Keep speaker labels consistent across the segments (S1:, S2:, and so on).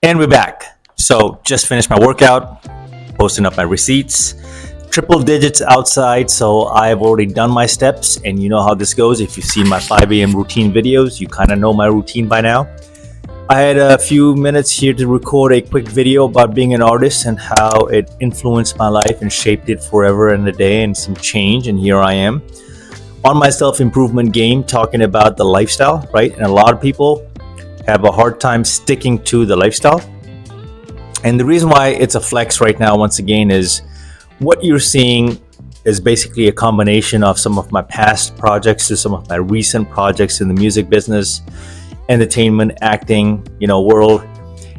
S1: And we're back. So just finished my workout, posting up my receipts, triple digits outside. So I've already done my steps, and you know how this goes. If you've seen my 5 a.m. routine videos, you kind of know my routine by now. I had a few minutes here to record a quick video about being an artist and how it influenced my life and shaped it forever and a day and some change. And here I am on my self-improvement game talking about the lifestyle, right? And a lot of people have a hard time sticking to the lifestyle. And the reason why it's a flex right now, once again, is what you're seeing is basically a combination of some of my past projects to some of my recent projects in the music business, entertainment, acting, world,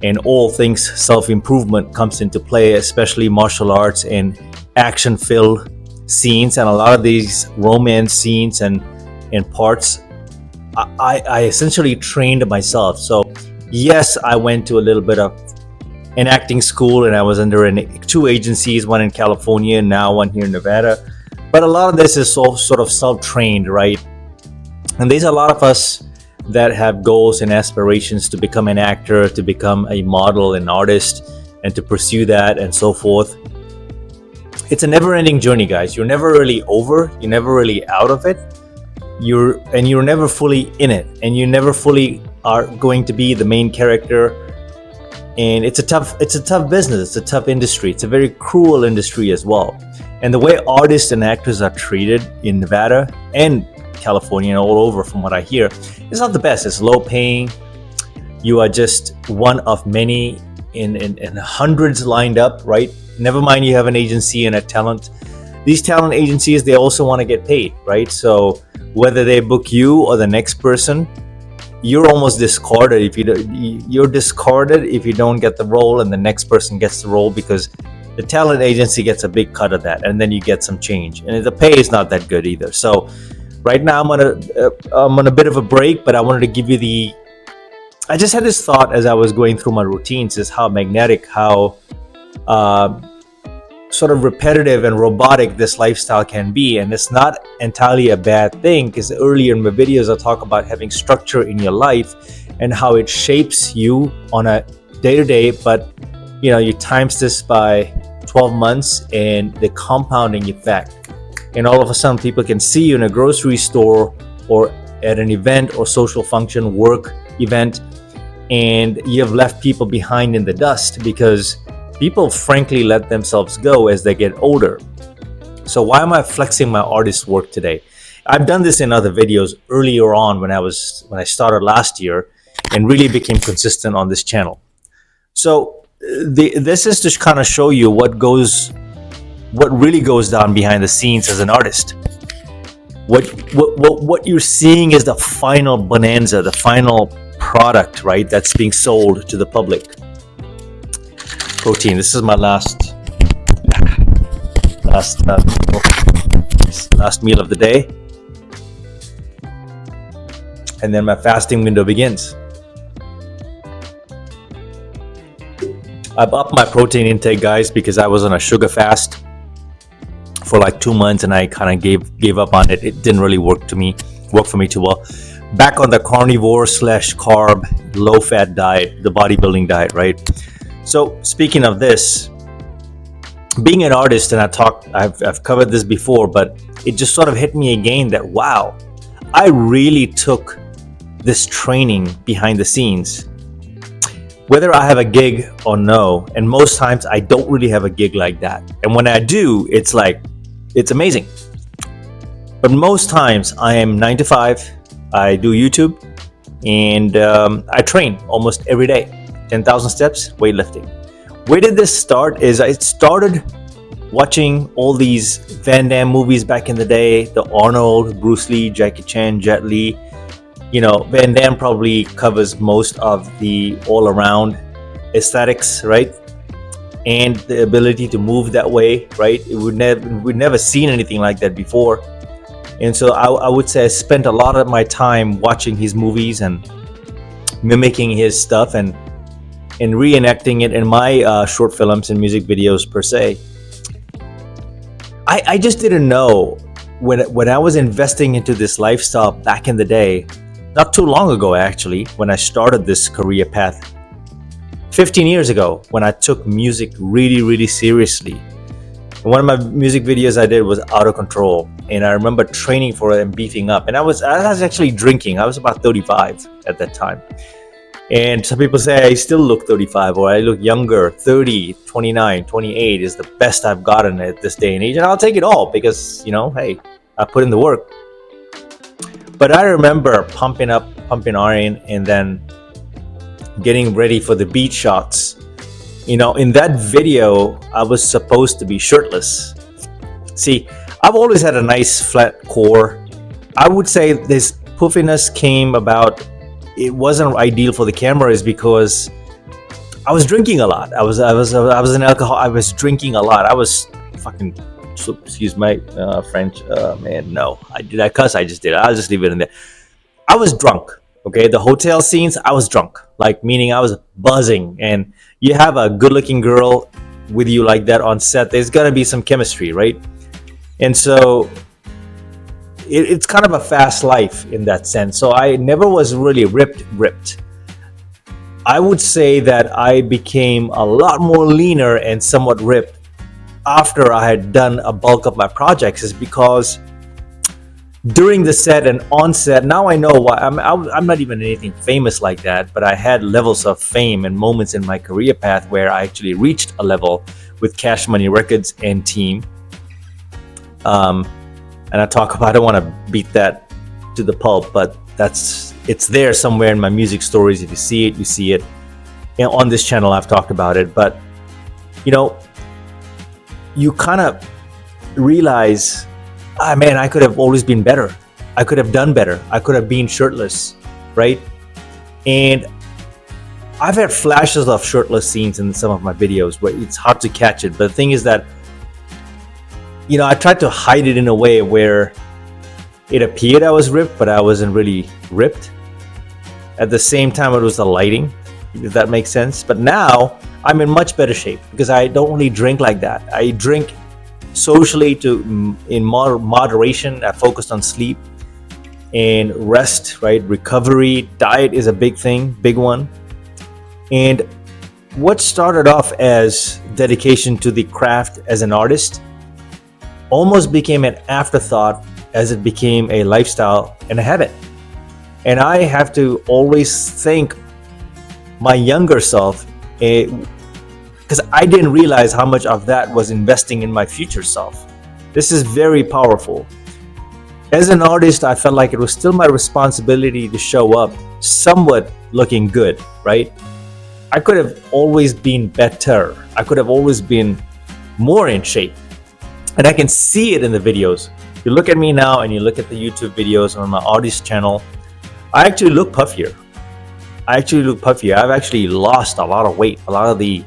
S1: and all things self-improvement comes into play, especially martial arts and action-filled scenes. And a lot of these romance scenes and parts, I essentially trained myself. So yes, I went to a little bit of an acting school, and I was under two agencies, one in California and now one here in Nevada. But a lot of this is sort of self-trained, right? And there's a lot of us that have goals and aspirations to become an actor, to become a model, an artist, and to pursue that and so forth. It's a never-ending journey, guys. You're never really over, you're never really out of it. You're never fully in it, and you never fully are going to be the main character. And it's a tough business, it's a tough industry, it's a very cruel industry as well. And the way artists and actors are treated in Nevada and California and all over, from what I hear, it's not the best. It's low paying. You are just one of many in hundreds lined up, right? Never mind you have an agency and a talent. These talent agencies, they also want to get paid, right? So whether they book you or the next person, you're almost discarded if you're discarded if you don't get the role and the next person gets the role, because the talent agency gets a big cut of that, and then you get some change, and the pay is not that good either. So right now I'm on a bit of a break, but I wanted to give you I just had this thought as I was going through my routines, is how magnetic, how sort of repetitive and robotic this lifestyle can be. And it's not entirely a bad thing, because earlier in my videos I talk about having structure in your life and how it shapes you on a day-to-day, but you times this by 12 months and the compounding effect, and all of a sudden people can see you in a grocery store or at an event or social function, work event, and you have left people behind in the dust, because people frankly let themselves go as they get older. So why am I flexing my artist work today? I've done this in other videos earlier on when I started last year and really became consistent on this channel. So this is to kind of show you what really goes down behind the scenes as an artist. What you're seeing is the final bonanza, the final product, right? That's being sold to the public. Protein. This is my last meal of the day, and then my fasting window begins. I've upped my protein intake, guys, because I was on a sugar fast for like 2 months, and I kind of gave up on it. It didn't really work for me too well. Back on the carnivore / carb, low fat diet, the bodybuilding diet, right? So speaking of this, being an artist, and I've covered this before, but it just sort of hit me again that, wow, I really took this training behind the scenes, whether I have a gig or no. And most times I don't really have a gig like that. And when I do, it's amazing. But most times I am 9 to 5, I do YouTube, and I train almost every day. 10,000 steps, weightlifting. Where did this start? I started watching all these Van Damme movies back in the day, the Arnold, Bruce Lee, Jackie Chan, Jet Li. Van Damme probably covers most of the all-around aesthetics, right? And the ability to move that way, right? We'd never seen anything like that before. And so I would say I spent a lot of my time watching his movies and mimicking his stuff and reenacting it in my short films and music videos per se. I just didn't know when I was investing into this lifestyle back in the day, not too long ago actually, when I started this career path 15 years ago when I took music really, really seriously. One of my music videos I did was Out of Control, and I remember training for it and beefing up. And I was actually drinking. I was about 35 at that time. And some people say I still look 35 or I look younger. 30, 29, 28 is the best I've gotten at this day and age. And I'll take it all because, hey, I put in the work. But I remember pumping iron, and then getting ready for the beat shots. In that video, I was supposed to be shirtless. See, I've always had a nice flat core. I would say this puffiness came about. It wasn't ideal for the camera is because I was drinking a lot. I was an alcohol. I was drinking a lot. I was fucking, excuse my French, man. No, did I cuss? I just did. I'll just leave it in there. I was drunk. Okay, the hotel scenes, I was drunk. Like, meaning I was buzzing. And you have a good-looking girl with you like that on set, there's gonna be some chemistry, right? And so it's kind of a fast life in that sense. So I never was really ripped. I would say that I became a lot more leaner and somewhat ripped after I had done a bulk of my projects, is because during the set and on set, now I know why. I'm not even anything famous like that, but I had levels of fame and moments in my career path where I actually reached a level with Cash Money Records and team. And I don't want to beat that to the pulp, but it's there somewhere in my music stories. If you see it, you see it. And on this channel, I've talked about it. But, you kind of realize, man, I could have always been better. I could have done better. I could have been shirtless, right? And I've had flashes of shirtless scenes in some of my videos where it's hard to catch it. But the thing is that, I tried to hide it in a way where it appeared I was ripped, but I wasn't really ripped. At the same time, it was the lighting, if that makes sense. But now I'm in much better shape because I don't really drink like that. I drink socially in moderation. I focused on sleep and rest, right? Recovery, diet is a big one. And what started off as dedication to the craft as an artist almost became an afterthought as it became a lifestyle and a habit. And I have to always thank my younger self, because I didn't realize how much of that was investing in my future self. This is very powerful. As an artist, I felt like it was still my responsibility to show up somewhat looking good, right? I could have always been better. I could have always been more in shape. And I can see it in the videos. You look at me now and you look at the YouTube videos on my artist channel, I actually look puffier. I've actually lost a lot of weight, a lot of the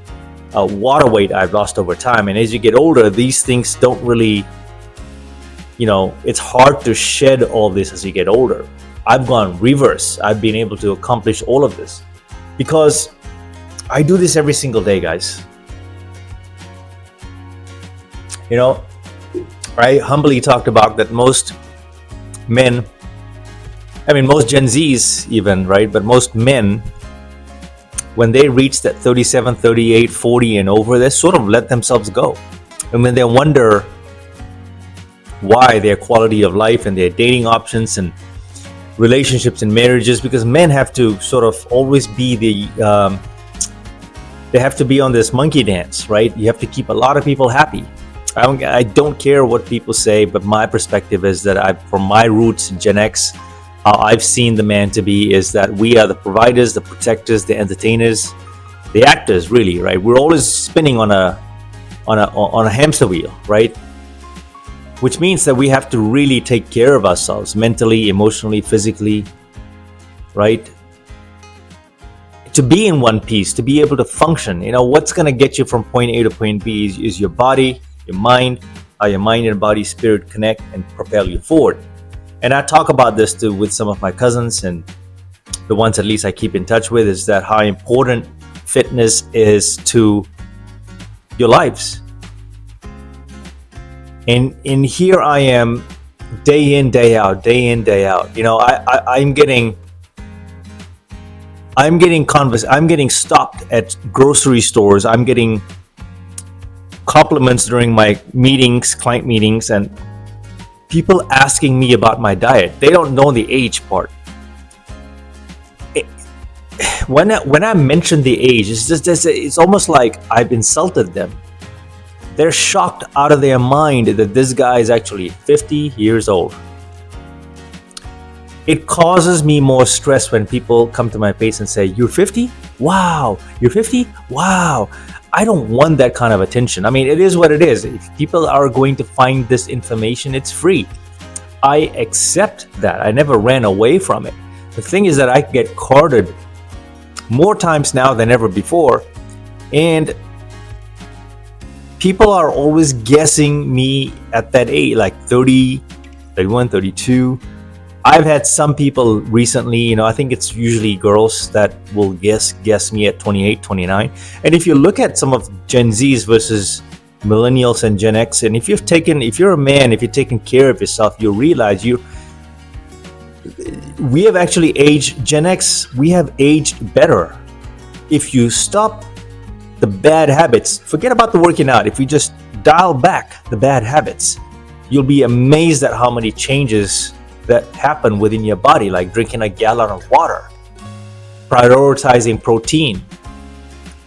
S1: water weight I've lost over time. And as you get older, these things don't really, it's hard to shed all this as you get older. I've gone reverse. I've been able to accomplish all of this because I do this every single day, guys. I humbly talked about that most men, most Gen Zs even, right? But most men, when they reach that 37, 38, 40 and over, they sort of let themselves go. And when they wonder why their quality of life and their dating options and relationships and marriages, because men have to sort of always be they have to be on this monkey dance, right? You have to keep a lot of people happy. I don't care what people say, but my perspective is that from my roots in Gen X, how I've seen the man to be is that we are the providers, the protectors, the entertainers, the actors, really, right? We're always spinning on a hamster wheel, right? Which means that we have to really take care of ourselves mentally, emotionally, physically, right? To be in one piece, to be able to function. What's going to get you from point A to point B is your body, your mind, how your mind and body, spirit connect and propel you forward. And I talk about this too with some of my cousins, and the ones at least I keep in touch with, is that how important fitness is to your lives. And here I am, day in, day out. I'm getting I'm getting stopped at grocery stores. I'm getting compliments during my meetings, client meetings, and people asking me about my diet. They don't know the age part. It, when I mention the age, it's almost like I've insulted them. They're shocked out of their mind that this guy is actually 50 years old. It causes me more stress when people come to my face and say, "You're 50? Wow, you're 50? Wow." I don't want that kind of attention. I mean, it is what it is. If people are going to find this information, it's free. I accept that. I never ran away from it. The thing is that I get carded more times now than ever before, and people are always guessing me at that age, like 30, 31, 32. I've had some people recently, I think it's usually girls that will guess me at 28, 29. And if you look at some of Gen Zs versus millennials and Gen X, and if you're a man, if you're taking care of yourself, you'll realize we have actually aged. Gen X, we have aged better. If you stop the bad habits, forget about the working out. If you just dial back the bad habits, you'll be amazed at how many changes that happen within your body, like drinking a gallon of water, prioritizing protein.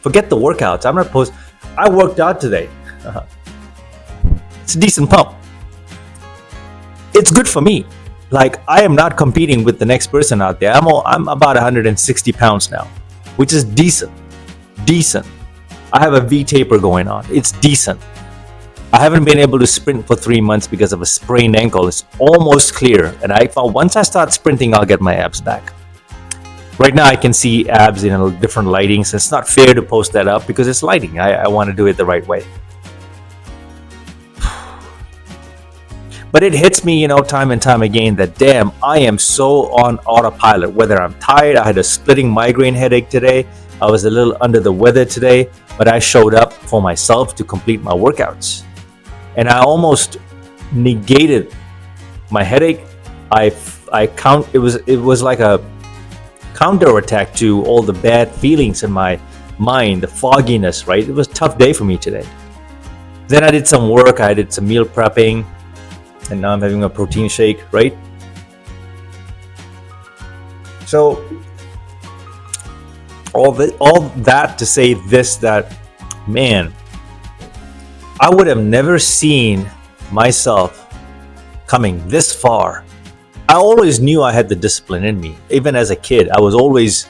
S1: Forget the workouts. I worked out today. It's a decent pump. It's good for me. Like, I am not competing with the next person out there. I'm about 160 pounds now, which is decent. I have a V taper going on. It's decent. I haven't been able to sprint for 3 months because of a sprained ankle. It's almost clear. And I found once I start sprinting, I'll get my abs back. Right now, I can see abs in a different lighting. So it's not fair to post that up because it's lighting. I want to do it the right way. But it hits me, time and time again that, damn, I am so on autopilot. Whether I'm tired, I had a splitting migraine headache today. I was a little under the weather today, but I showed up for myself to complete my workouts. And I almost negated my headache. It was like a counterattack to all the bad feelings in my mind, the fogginess, right? It was a tough day for me today. Then I did some work, I did some meal prepping, and now I'm having a protein shake, right? So all that to say this, that, man, I would have never seen myself coming this far. I always knew I had the discipline in me. Even as a kid, I was always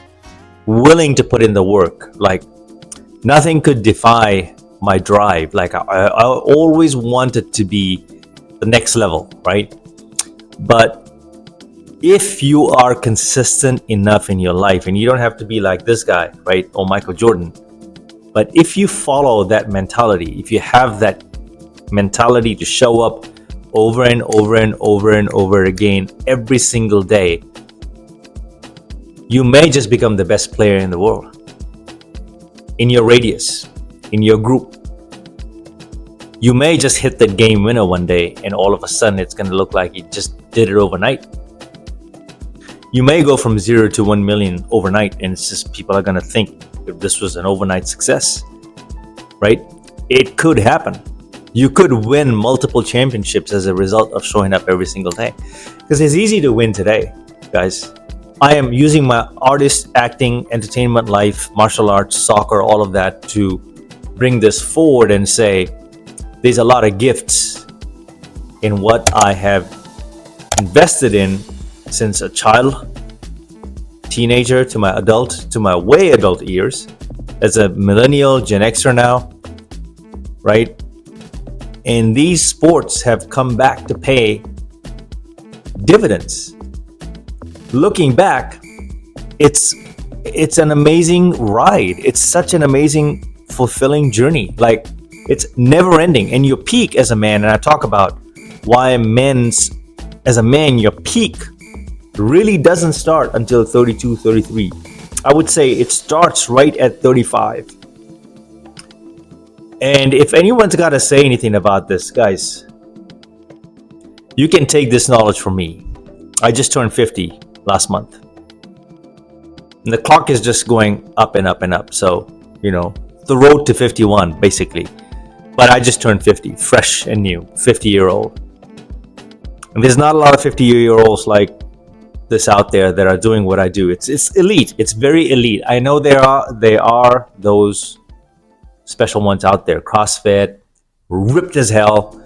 S1: willing to put in the work. Like, nothing could defy my drive. Like, I always wanted to be the next level, right? But if you are consistent enough in your life, and you don't have to be like this guy, right, or Michael Jordan, but if you follow that mentality, if you have that mentality to show up over and over and over and over again every single day, you may just become the best player in the world, in your radius, in your group. You may just hit that game winner one day, and all of a sudden it's going to look like you just did it overnight. You may go from 0 to 1 million overnight, and it's just people are going to think that this was an overnight success, right? It could happen. You could win multiple championships as a result of showing up every single day, because it's easy to win today, guys. I am using my artist, acting, entertainment life, martial arts, soccer, all of that to bring this forward and say there's a lot of gifts in what I have invested in since a child, teenager, to my adult, to my way adult years, as a millennial, Gen Xer now, right? And these sports have come back to pay dividends. Looking back, it's an amazing ride. It's such an amazing, fulfilling journey. Like, it's never ending. And your peak as a man, and I talk about why as a man, your peak really doesn't start until 32, 33. I would say it starts right at 35. And if anyone's got to say anything about this, guys, you can take this knowledge from me. I just turned 50 last month. And the clock is just going up and up and up. So, the road to 51, basically. But I just turned 50, fresh and new, 50-year-old. And there's not a lot of 50-year-olds like this out there that are doing what I do. It's elite. It's very elite. I know there are those special ones out there, CrossFit, ripped as hell,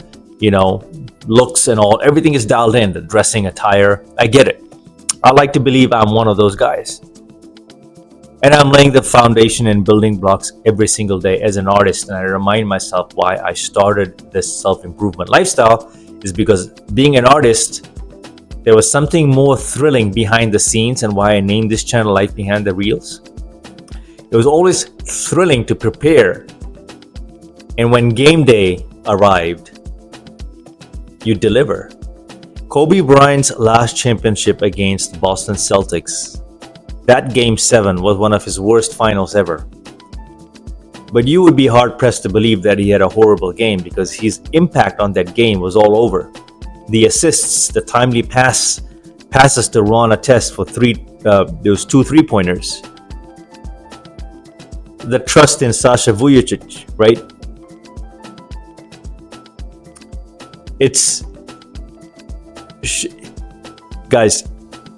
S1: looks and all. Everything is dialed in, the dressing, attire. I get it. I like to believe I'm one of those guys. And I'm laying the foundation and building blocks every single day as an artist. And I remind myself why I started this self-improvement lifestyle is because being an artist, there was something more thrilling behind the scenes, and why I named this channel Life Behind the Reels. It was always thrilling to prepare. And when game day arrived, you deliver. Kobe Bryant's last championship against the Boston Celtics, that Game 7 was one of his worst finals ever. But you would be hard-pressed to believe that he had a horrible game, because his impact on that game was all over. The assists, the timely passes to Ron Artest for those 2 3-pointers. The trust in Sasha Vujacic, right? Guys,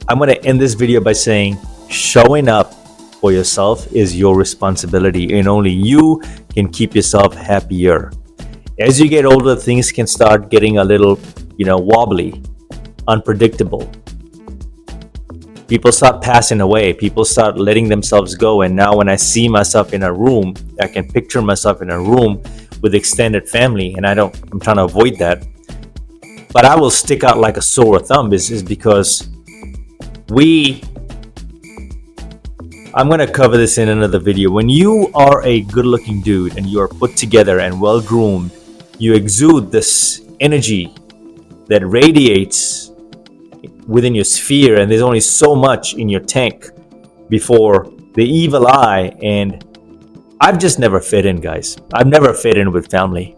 S1: I'm going to end this video by saying showing up for yourself is your responsibility, and only you can keep yourself happier. As you get older, things can start getting a little, wobbly, unpredictable. People start passing away. People start letting themselves go. And now when I see myself in a room, I can picture myself in a room with extended family, and I'm trying to avoid that. But I will stick out like a sore thumb is because I'm going to cover this in another video. When you are a good-looking dude and you are put together and well-groomed, you exude this energy that radiates within your sphere, and there's only so much in your tank before the evil eye. And I've just never fit in, guys. I've never fit in with family,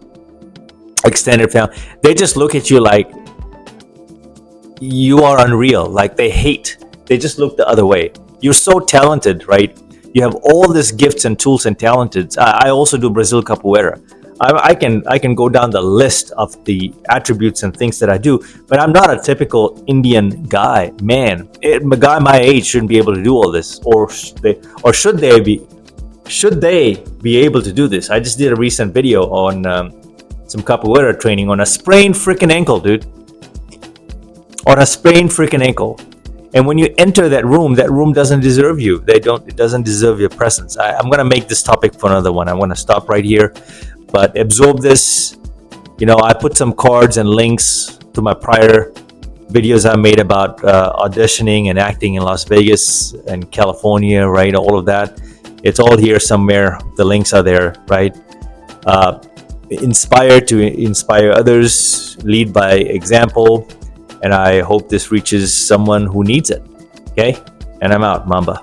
S1: extended family. They just look at you like you are unreal, like they just look the other way. You're so talented, right? You have all these gifts and tools and talents. I also do Brazil Capoeira. I can go down the list of the attributes and things that I do, but I'm not a typical Indian guy, man. A guy my age shouldn't be able to do all this, or should they be able to do this? I just did a recent video on some capoeira training on a sprained freaking ankle, dude. On a sprained freaking ankle. And when you enter that room doesn't deserve you. It doesn't deserve your presence. I'm going to make this topic for another one. I'm going to stop right here. But absorb this. I put some cards and links to my prior videos I made about auditioning and acting in Las Vegas and California, right? All of that. It's all here somewhere. The links are there, right? Inspire to inspire others. Lead by example. And I hope this reaches someone who needs it. Okay? And I'm out, Mamba.